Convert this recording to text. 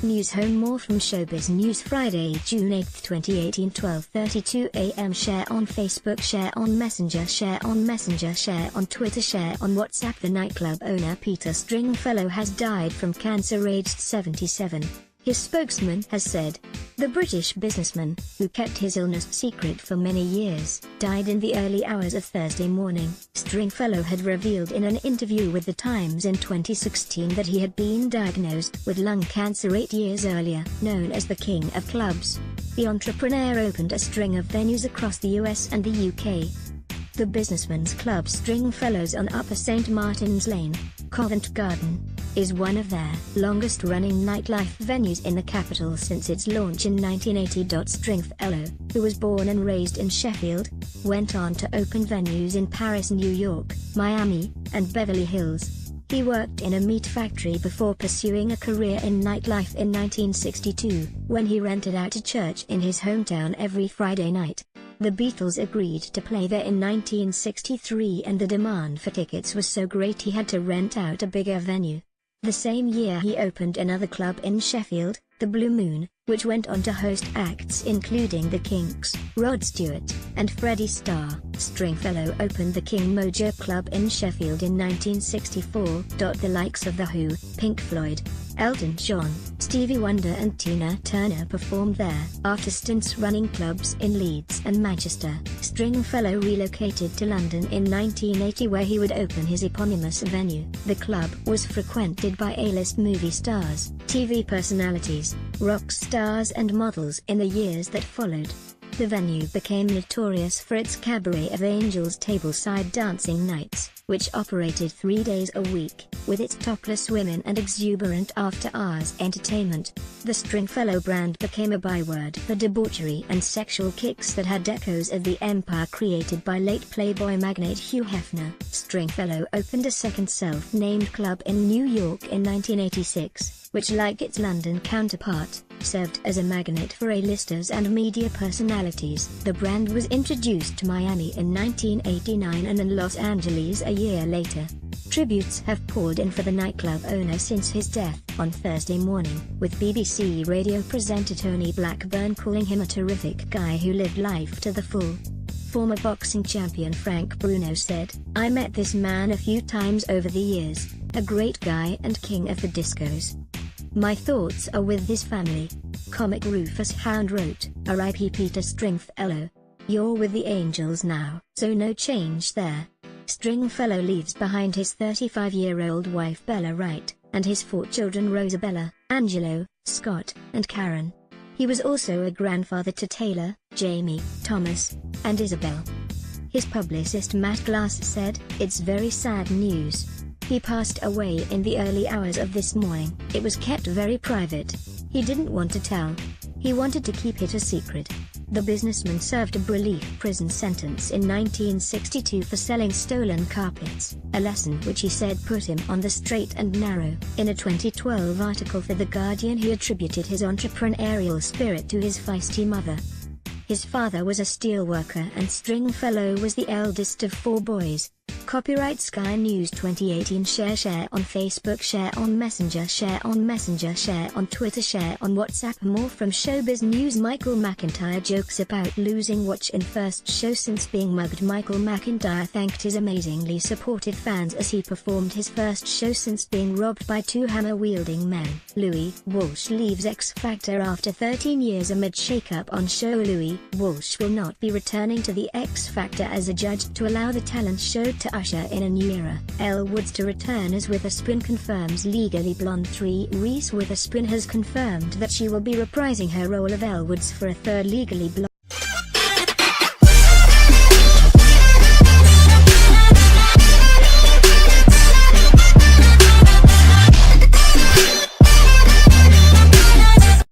News Home. More from Showbiz News. Friday, June 8, 2018, 12:32 a.m. Share on Facebook, share on Messenger, share on Messenger, share on Twitter, share on WhatsApp. The nightclub owner Peter Stringfellow has died from cancer aged 77. His spokesman has said. The British businessman, who kept his illness secret for many years, died in the early hours of Thursday morning. Stringfellow had revealed in an interview with The Times in 2016 that he had been diagnosed with lung cancer 8 years earlier. Known as the King of Clubs, the entrepreneur opened a string of venues across the US and the UK. The businessman's club, Stringfellow's on Upper St. Martin's Lane, Covent Garden, is one of their longest-running nightlife venues in the capital since its launch in 1980. Stringfellow, who was born and raised in Sheffield, went on to open venues in Paris, New York, Miami, and Beverly Hills. He worked in a meat factory before pursuing a career in nightlife in 1962, when he rented out a church in his hometown every Friday night. The Beatles agreed to play there in 1963, and the demand for tickets was so great he had to rent out a bigger venue. The same year he opened another club in Sheffield, the Blue Moon, which went on to host acts including the Kinks, Rod Stewart, and Freddie Starr. Stringfellow opened the King Mojo Club in Sheffield in 1964. The likes of The Who, Pink Floyd, Elton John, Stevie Wonder and Tina Turner performed there. After stints running clubs in Leeds and Manchester, Stringfellow relocated to London in 1980, where he would open his eponymous venue. The club was frequented by A-list movie stars, TV personalities, rock stars and models in the years that followed. The venue became notorious for its cabaret of Angels tableside dancing nights, which operated 3 days a week, with its topless women and exuberant after-hours entertainment. The Stringfellow brand became a byword for debauchery and sexual kicks that had echoes of the empire created by late Playboy magnate Hugh Hefner. Stringfellow opened a second self-named club in New York in 1986, which, like its London counterpart, served as a magnet for A-listers and media personalities. The brand was introduced to Miami in 1989 and in Los Angeles a year later. Tributes have poured in for the nightclub owner since his death on Thursday morning, with BBC radio presenter Tony Blackburn calling him a terrific guy who lived life to the full. Former boxing champion Frank Bruno said, "I met this man a few times over the years, a great guy and king of the discos. My thoughts are with his family." Comic Rufus Hound wrote, "R.I.P. Peter Stringfellow. You're with the Angels now, so no change there." Stringfellow leaves behind his 35-year-old wife Bella Wright, and his 4 children Rosabella, Angelo, Scott, and Karen. He was also a grandfather to Taylor, Jamie, Thomas, and Isabel. His publicist Matt Glass said, "It's very sad news. He passed away in the early hours of this morning. It was kept very private. He didn't want to tell. He wanted to keep it a secret." The businessman served a brief prison sentence in 1962 for selling stolen carpets, a lesson which he said put him on the straight and narrow. In a 2012 article for The Guardian, he attributed his entrepreneurial spirit to his feisty mother. His father was a steelworker and Stringfellow was the eldest of 4 boys. Copyright Sky News 2018. Share on Facebook, share on Messenger, share on Messenger, share on Twitter, share on WhatsApp. More from Showbiz News. Michael McIntyre jokes about losing watch in first show since being mugged. Michael McIntyre thanked his amazingly supportive fans as he performed his first show since being robbed by 2 hammer-wielding men. Louis Walsh leaves X Factor after 13 years amid shake-up on show. Louis Walsh will not be returning to the X Factor as a judge to allow the talent show to usher in a new era. Elle Woods to return as Witherspoon confirms Legally Blonde 3. Reese Witherspoon has confirmed that she will be reprising her role of Elle Woods for a third Legally Blonde